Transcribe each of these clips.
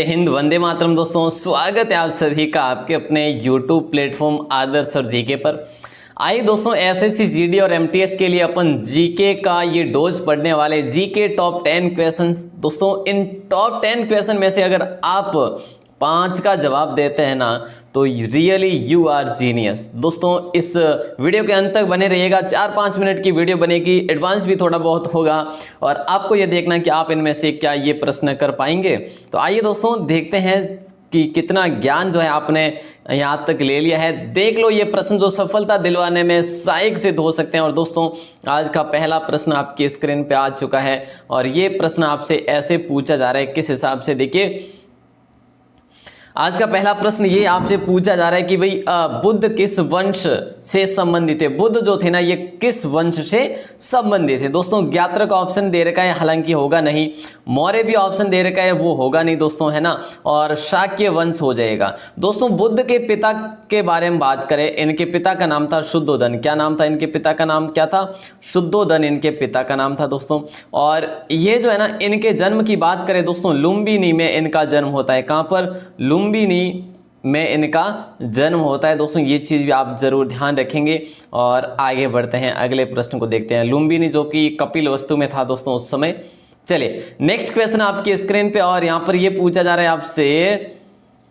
हिंद, वंदे मातरम। दोस्तों स्वागत है आप सभी का आपके अपने YouTube प्लेटफॉर्म आदर्श और जीके पर। आइए दोस्तों, एसएससी जीडी और एमटीएस के लिए अपन जीके का ये डोज पढ़ने वाले जीके टॉप 10 क्वेश्चंस। दोस्तों इन टॉप 10 क्वेश्चन में से अगर आप 5 का जवाब देते हैं ना तो रियली यू आर जीनियस। दोस्तों इस वीडियो के अंत तक बने रहिएगा। 4-5 मिनट की वीडियो बनेगी, एडवांस भी थोड़ा बहुत होगा और आपको यह देखना कि आप इनमें से क्या ये प्रश्न कर पाएंगे। तो आइए दोस्तों देखते हैं कि कितना ज्ञान जो है आपने यहाँ तक ले लिया है। देख लो ये प्रश्न जो सफलता दिलवाने में सहायक सिद्ध हो सकते हैं। और दोस्तों आज का पहला प्रश्न आपकी स्क्रीन पे आ चुका है और ये प्रश्न आपसे ऐसे पूछा जा रहा है, किस हिसाब से देखिए। आज का पहला प्रश्न ये आपसे पूछा जा रहा है कि भाई बुद्ध किस वंश से संबंधित है। बुद्ध जो थे ना ये किस वंश से संबंधित है। दोस्तों ज्ञात्र का ऑप्शन दे रखा है, हालांकि होगा नहीं। मौर्य भी ऑप्शन दे रखा है, वो होगा नहीं दोस्तों, है ना। और शाक्य वंश हो जाएगा। दोस्तों बुद्ध के पिता के बारे में बात करें, इनके पिता का नाम था शुद्धोधन। क्या नाम था इनके पिता का? नाम क्या था? शुद्धोधन इनके पिता का नाम था दोस्तों। और ये जो है ना, इनके जन्म की बात करें दोस्तों, लुम्बिनी में इनका जन्म होता है। कहाँ पर? लुम्बिनी में इनका जन्म होता है दोस्तों। ये चीज़ भी आप जरूर ध्यान रखेंगे। और आगे बढ़ते हैं, अगले प्रश्न को देखते हैं। लुम्बिनी जो कि कपिलवस्तु में था दोस्तों उस समय। चलिए नेक्स्ट क्वेश्चन आपकी स्क्रीन पे। और यहाँ पर ये पूछा जा रहा है आपसे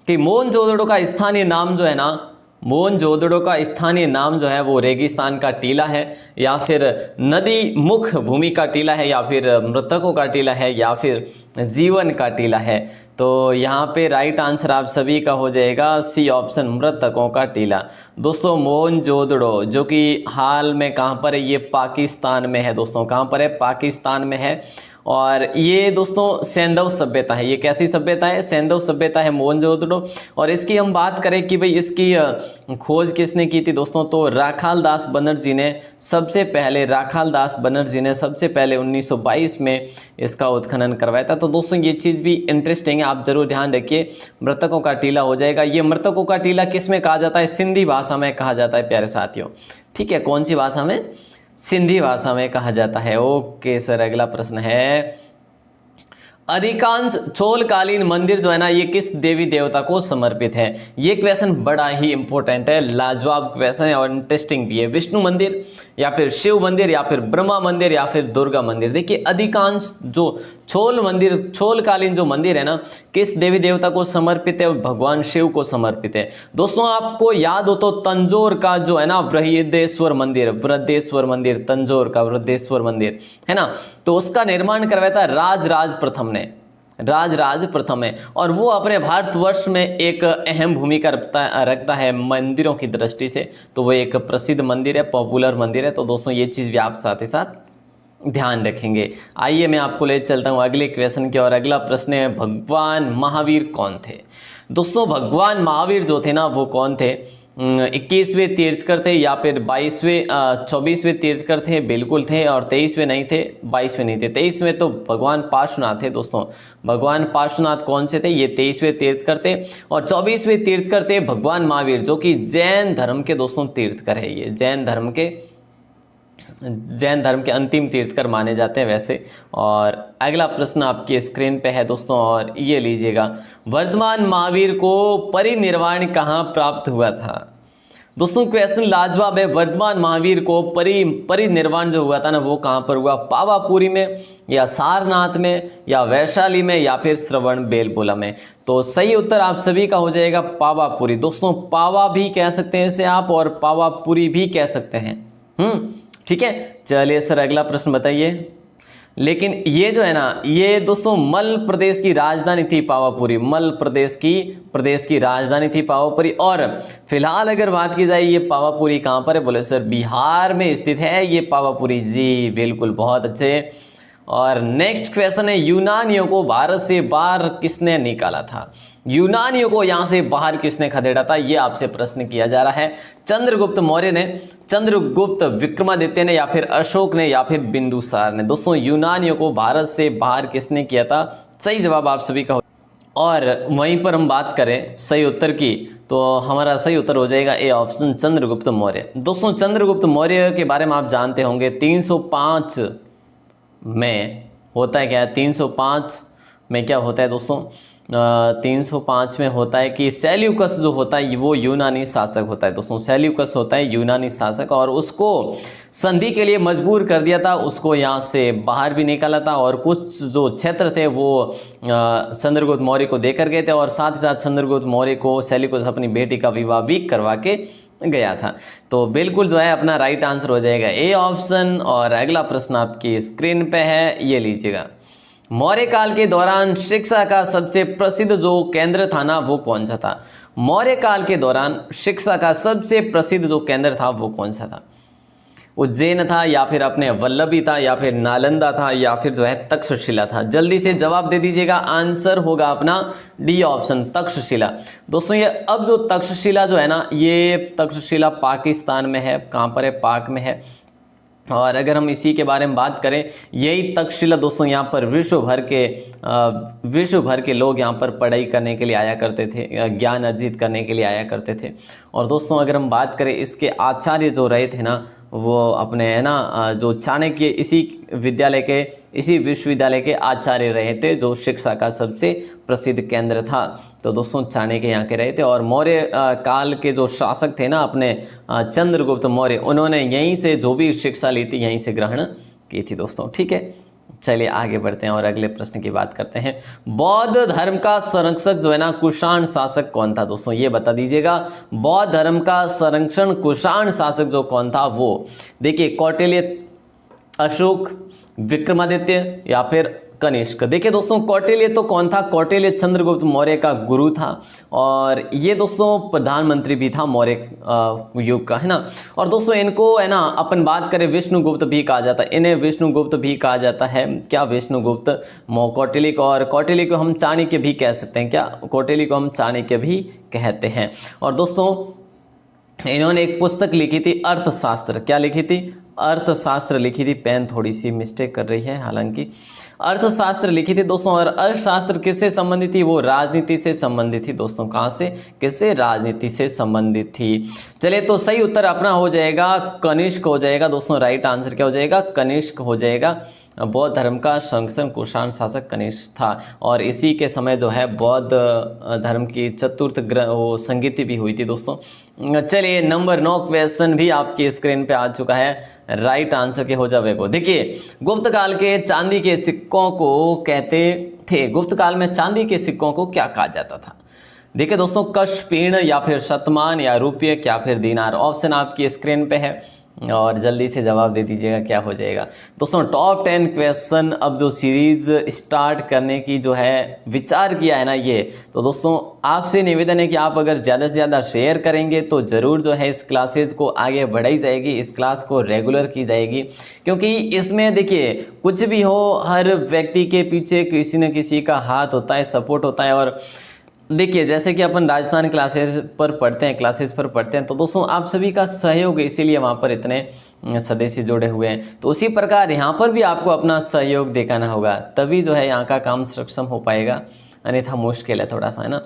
कि मोहनजोदड़ो का स्थानीय नाम जो है ना, मोहनजोदड़ो का स्थानीय नाम जो है वो रेगिस्तान का टीला है, या फिर नदी मुख भूमि का टीला है, या फिर मृतकों का टीला है, या फिर जीवन का टीला है। तो यहाँ पे राइट आंसर आप सभी का हो जाएगा सी ऑप्शन, मृतकों का टीला। दोस्तों मोहनजोदड़ो जो कि हाल में कहाँ पर है? ये पाकिस्तान में है दोस्तों। कहाँ पर है? पाकिस्तान में है। और ये दोस्तों सैंधव सभ्यता है। ये कैसी सभ्यता है? सैंधव सभ्यता है मोहनजोदड़ो। और इसकी हम बात करें कि भाई इसकी खोज किसने की थी दोस्तों, तो राखाल दास बनर्जी ने सबसे पहले, राखाल दास बनर्जी ने सबसे पहले 1922 में इसका उत्खनन करवाया था। तो दोस्तों ये चीज़ भी इंटरेस्टिंग है, आप जरूर ध्यान रखिए। मृतकों का टीला हो जाएगा। ये मृतकों का टीला किस में कहा जाता है? सिंधी भाषा में कहा जाता है प्यारे साथियों। ठीक है, कौन सी भाषा में? सिंधी भाषा में कहा जाता है। ओके सर, अगला प्रश्न है, अधिकांश चोलकालीन मंदिर जो है ना ये किस देवी देवता को समर्पित है? ये क्वेश्चन बड़ा ही इंपॉर्टेंट है, लाजवाब क्वेश्चन है और इंटरेस्टिंग भी है। विष्णु मंदिर, या फिर शिव मंदिर, या फिर ब्रह्मा मंदिर, या फिर दुर्गा मंदिर। देखिए अधिकांश जो छोल मंदिर, छोलकालीन जो मंदिर है ना, किस देवी देवता को समर्पित है? भगवान शिव को समर्पित है। दोस्तों आपको याद हो तो तंजौर का जो है ना वृहदेश्वर मंदिर, वृहदेश्वर मंदिर, तंजौर का वृहदेश्वर मंदिर है ना, तो उसका निर्माण करवाया था राजराज प्रथम ने। राजराज प्रथम है और वो अपने भारतवर्ष में एक अहम भूमिका रखता है मंदिरों की दृष्टि से। तो वो एक प्रसिद्ध मंदिर है, पॉपुलर मंदिर है। तो दोस्तों ये चीज़ भी आप साथ ही साथ ध्यान रखेंगे। आइए मैं आपको ले चलता हूँ अगले क्वेश्चन की। और अगला प्रश्न है, भगवान महावीर कौन थे? दोस्तों भगवान महावीर जो थे ना वो कौन थे? 21वें तीर्थकर थे, या फिर 24वें तीर्थकर थे? बिल्कुल थे। और 23वें नहीं थे, 22वें नहीं थे। 23वें तो भगवान पार्श्वनाथ थे दोस्तों। भगवान पार्श्वनाथ कौन से थे? ये 23वें तीर्थकर थे। और 24वें तीर्थकर थे भगवान महावीर, जो कि जैन धर्म के दोस्तों तीर्थकर है। ये जैन धर्म के अंतिम तीर्थकर माने जाते हैं वैसे। और अगला प्रश्न आपकी स्क्रीन पे है दोस्तों, और ये लीजिएगा, वर्धमान महावीर को परिनिर्वाण कहाँ प्राप्त हुआ था? दोस्तों क्वेश्चन लाजवाब है। वर्धमान महावीर को परिनिर्वाण जो हुआ था ना वो कहाँ पर हुआ? पावापुरी में, या सारनाथ में, या वैशाली में, या फिर श्रवण बेलगोला में। तो सही उत्तर आप सभी का हो जाएगा पावापुरी। दोस्तों पावा भी कह सकते हैं इसे आप, और पावापुरी भी कह सकते हैं। ठीक है, चलिए सर अगला प्रश्न बताइए। लेकिन ये जो है ना ये दोस्तों मल प्रदेश की राजधानी थी पावापुरी। मल प्रदेश की राजधानी थी पावापुरी। और फिलहाल अगर बात की जाए ये पावापुरी कहाँ पर है? बोले सर बिहार में स्थित है ये पावापुरी। जी बिल्कुल, बहुत अच्छे। और नेक्स्ट क्वेश्चन है, यूनानियों को भारत से बाहर किसने निकाला था? यूनानियों को यहाँ से बाहर किसने खदेड़ा था? ये आपसे प्रश्न किया जा रहा है। चंद्रगुप्त मौर्य ने, चंद्रगुप्त विक्रमादित्य ने, या फिर अशोक ने, या फिर बिंदुसार ने? दोस्तों यूनानियों को भारत से बाहर किसने किया था? सही जवाब आप सभी का। और वहीं पर हम बात करें सही उत्तर की तो हमारा सही उत्तर हो जाएगा ए ऑप्शन, चंद्रगुप्त मौर्य। दोस्तों चंद्रगुप्त मौर्य के बारे में आप जानते होंगे 305 में होता है क्या? 305 में क्या होता है दोस्तों? 305 में होता है कि सेल्यूकस जो होता है वो यूनानी शासक होता है दोस्तों। सेल्यूकस होता है यूनानी शासक और उसको संधि के लिए मजबूर कर दिया था, उसको यहाँ से बाहर भी निकाला था और कुछ जो क्षेत्र थे वो चंद्रगुप्त मौर्य को देकर गए थे और साथ ही साथ चंद्रगुप्त मौर्य को सेल्यूकस अपनी बेटी का विवाह भी करवा के गया था। तो बिल्कुल जो है अपना राइट आंसर हो जाएगा ए ऑप्शन। और अगला प्रश्न आपकी स्क्रीन पे है, ये लीजिएगा। मौर्य काल के दौरान शिक्षा का सबसे प्रसिद्ध जो केंद्र था ना वो कौन सा था? मौर्य काल के दौरान शिक्षा का सबसे प्रसिद्ध जो केंद्र था वो कौन सा था? उज्जैन था या फिर अपने वल्लभी था या फिर नालंदा था या फिर जो है तक्षशिला था? जल्दी से जवाब दे दीजिएगा। आंसर होगा अपना डी ऑप्शन, तक्षशिला। दोस्तों ये अब जो तक्षशिला जो है ना, ये तक्षशिला पाकिस्तान में है। कहाँ पर है? पाक में है। और अगर हम इसी के बारे में बात करें, यही तक्षशिला दोस्तों यहाँ पर विश्व भर के लोग यहाँ पर पढ़ाई करने के लिए आया करते थे, ज्ञान अर्जित करने के लिए आया करते थे। और दोस्तों अगर हम बात करें, इसके आचार्य जो रहे थे ना वो अपने है ना जो चाणक्य इसी विश्वविद्यालय के आचार्य रहे थे, जो शिक्षा का सबसे प्रसिद्ध केंद्र था। तो दोस्तों चाणक्य यहाँ के रहे थे। और मौर्य काल के जो शासक थे ना अपने चंद्रगुप्त मौर्य, उन्होंने यहीं से जो भी शिक्षा ली थी यहीं से ग्रहण की थी दोस्तों। ठीक है, चलिए आगे बढ़ते हैं और अगले प्रश्न की बात करते हैं। बौद्ध धर्म का संरक्षक जो है ना कुषाण शासक कौन था? दोस्तों ये बता दीजिएगा। बौद्ध धर्म का संरक्षण कुषाण शासक जो कौन था वो? देखिए, कौटिल्य, अशोक, विक्रमादित्य या फिर कनिष्क। देखिए दोस्तों, कौटिल्य तो कौन था? कौटिल्य चंद्रगुप्त मौर्य का गुरु था और ये दोस्तों प्रधानमंत्री भी था मौर्य युग का, है ना। और दोस्तों इनको है ना अपन बात करें विष्णुगुप्त भी कहा जाता है, इन्हें विष्णुगुप्त भी कहा जाता है। क्या? विष्णुगुप्त। कौटिल्य को, और कौटिल्य को हम चाणक्य भी कह सकते हैं। क्या? कौटिल्य को हम चाणक्य भी कहते हैं। और दोस्तों इन्होंने एक पुस्तक लिखी थी, अर्थशास्त्र। क्या लिखी थी? अर्थशास्त्र लिखी थी। पेन थोड़ी सी मिस्टेक कर रही है, हालांकि अर्थशास्त्र लिखी थी दोस्तों। और अर्थशास्त्र किससे संबंधित थी? वो राजनीति से संबंधित थी दोस्तों। कहाँ से? किससे? राजनीति से संबंधित थी। चलिए, तो सही उत्तर अपना हो जाएगा कनिष्क हो जाएगा दोस्तों। राइट आंसर क्या हो जाएगा? कनिष्क हो जाएगा। बौद्ध धर्म का संरक्षण कुषाण शासक कनिष्क था और इसी के समय जो है बौद्ध धर्म की चतुर्थ संगीति भी हुई थी दोस्तों। चलिए, नंबर 9 क्वेश्चन भी आपकी स्क्रीन पे आ चुका है। राइट आंसर के हो जाएगा। देखिए, गुप्त काल के चांदी के सिक्कों को कहते थे, गुप्त काल में चांदी के सिक्कों को क्या कहा जाता था? देखिए दोस्तों, कशपीर्ण या फिर शतमान या रुपये या फिर दीनार। ऑप्शन आपकी स्क्रीन पे है और जल्दी से जवाब दे दीजिएगा क्या हो जाएगा। दोस्तों टॉप 10 क्वेश्चन अब जो सीरीज स्टार्ट करने की जो है विचार किया है ना ये, तो दोस्तों आपसे निवेदन है कि आप अगर ज़्यादा से ज़्यादा शेयर करेंगे तो ज़रूर जो है इस क्लासेज को आगे बढ़ाई जाएगी, इस क्लास को रेगुलर की जाएगी। क्योंकि इसमें देखिए कुछ भी हो, हर व्यक्ति के पीछे किसी न किसी का हाथ होता है, सपोर्ट होता है। और देखिए जैसे कि अपन राजस्थान क्लासेस पर पढ़ते हैं तो दोस्तों आप सभी का सहयोग है, इसीलिए वहाँ पर इतने सदस्य जुड़े हुए हैं। तो उसी प्रकार यहाँ पर भी आपको अपना सहयोग दिखाना होगा, तभी जो है यहाँ का काम सक्षम हो पाएगा, अन्यथा मुश्किल है थोड़ा सा, है ना।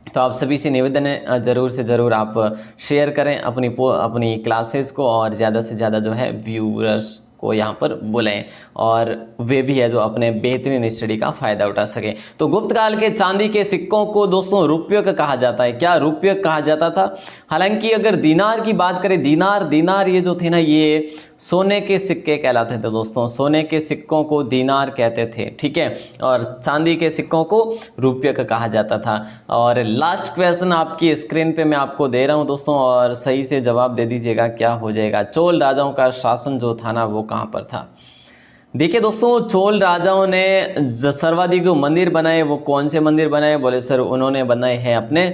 तो आप सभी से निवेदन है ज़रूर से ज़रूर आप शेयर करें अपनी क्लासेस को और ज़्यादा से ज़्यादा जो है व्यूअर्स को यहाँ पर बुलाएं और वे भी है जो अपने बेहतरीन स्टडी का फ़ायदा उठा सकें। तो गुप्त काल के चांदी के सिक्कों को दोस्तों रुपये का कहा जाता है। क्या रुपये कहा जाता था? हालांकि अगर दीनार की बात करें, दीनार ये जो थे ना ये सोने के सिक्के कहलाते थे दोस्तों, सोने के सिक्कों को दीनार कहते थे, ठीक है। और चांदी के सिक्कों को रुपये का कहा जाता था। और लास्ट क्वेश्चन आपकी स्क्रीन पे मैं आपको दे रहा हूँ दोस्तों, और सही से जवाब दे दीजिएगा क्या हो जाएगा। चोल राजाओं का शासन जो था ना वो कहाँ पर था? देखिए दोस्तों चोल राजाओं ने सर्वाधिक जो मंदिर बनाए वो कौन से मंदिर बनाए? बोले सर उन्होंने बनाए हैं अपने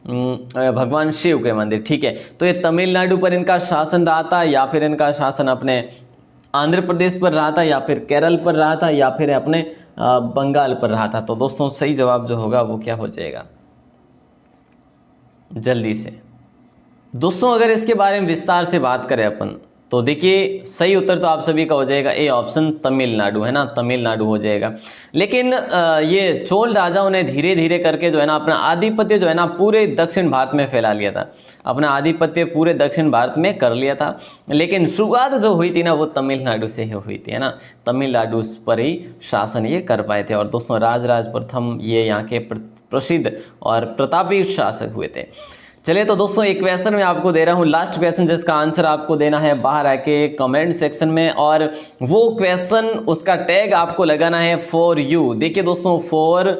भगवान शिव के मंदिर, ठीक है। तो ये तमिलनाडु पर इनका शासन रहा था, या फिर इनका शासन अपने आंध्र प्रदेश पर रहा था, या फिर केरल पर रहा था, या फिर अपने बंगाल पर रहा था। तो दोस्तों सही जवाब जो होगा वो क्या हो जाएगा जल्दी से? दोस्तों अगर इसके बारे में विस्तार से बात करें अपन, तो देखिए सही उत्तर तो आप सभी का हो जाएगा ए ऑप्शन, तमिलनाडु, है ना, तमिलनाडु हो जाएगा। लेकिन ये चोल राजाओं ने धीरे धीरे करके जो है ना अपना आधिपत्य जो है ना पूरे दक्षिण भारत में फैला लिया था, अपना आधिपत्य पूरे दक्षिण भारत में कर लिया था। लेकिन शुरुआत जो हुई थी ना वो तमिलनाडु से ही हुई थी, है ना, तमिलनाडु पर ही शासन ये कर पाए थे। और दोस्तों राजराज प्रथम ये यहाँ के प्रसिद्ध और प्रतापी शासक हुए थे। चलिए तो दोस्तों एक क्वेश्चन मैं आपको दे रहा हूँ, लास्ट क्वेश्चन जिसका आंसर आपको देना है बाहर आके कमेंट सेक्शन में, और वो क्वेश्चन उसका टैग आपको लगाना है फॉर यू। देखिए दोस्तों फॉर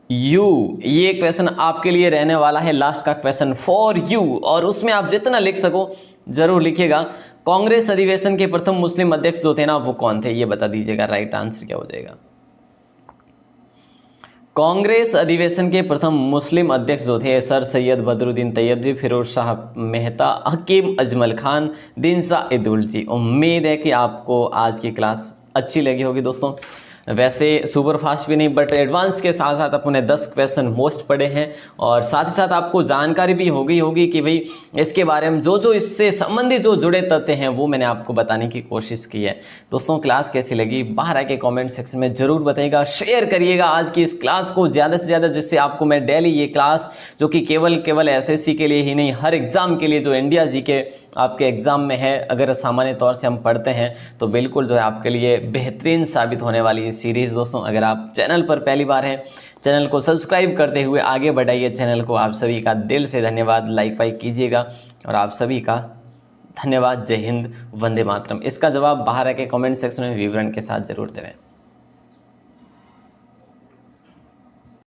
यू ये क्वेश्चन आपके लिए रहने वाला है, लास्ट का क्वेश्चन फॉर यू, और उसमें आप जितना लिख सको जरूर लिखिएगा। कांग्रेस अधिवेशन के प्रथम मुस्लिम अध्यक्ष जो थे ना वो कौन थे, ये बता दीजिएगा, राइट आंसर क्या हो जाएगा। कांग्रेस अधिवेशन के प्रथम मुस्लिम अध्यक्ष जो थे सर सैयद बदरुद्दीन तैयबजी, फिरोज शाह मेहता, हकीम अजमल खान, दिन शाह जी। उम्मीद है कि आपको आज की क्लास अच्छी लगी होगी दोस्तों। वैसे सुपर फास्ट भी नहीं बट एडवांस के साथ साथ अपने 10 क्वेश्चन मोस्ट पढ़े हैं, और साथ ही साथ आपको जानकारी भी होगी कि भाई इसके बारे में जो इससे संबंधित जो जुड़े तथ्य हैं वो मैंने आपको बताने की कोशिश की है। दोस्तों क्लास कैसी लगी बाहर आके कमेंट सेक्शन में ज़रूर बताइएगा, शेयर करिएगा आज की इस क्लास को ज़्यादा से ज़्यादा, जिससे आपको मैं डेली ये क्लास जो कि केवल एसएससी के लिए ही नहीं हर एग्ज़ाम के लिए जो इंडिया जीके आपके एग्ज़ाम में है, अगर सामान्य तौर से हम पढ़ते हैं तो बिल्कुल जो है आपके लिए बेहतरीन साबित होने वाली सीरीज़। दोस्तों अगर आप चैनल पर पहली बार हैं, चैनल को सब्सक्राइब करते हुए आगे बढ़ाइए चैनल को। आप सभी का दिल से धन्यवाद, लाइक वाइक कीजिएगा, और आप सभी का धन्यवाद। जय हिंद, वंदे मातरम। इसका जवाब बाहर आके कमेंट सेक्शन में विवरण के साथ जरूर दें।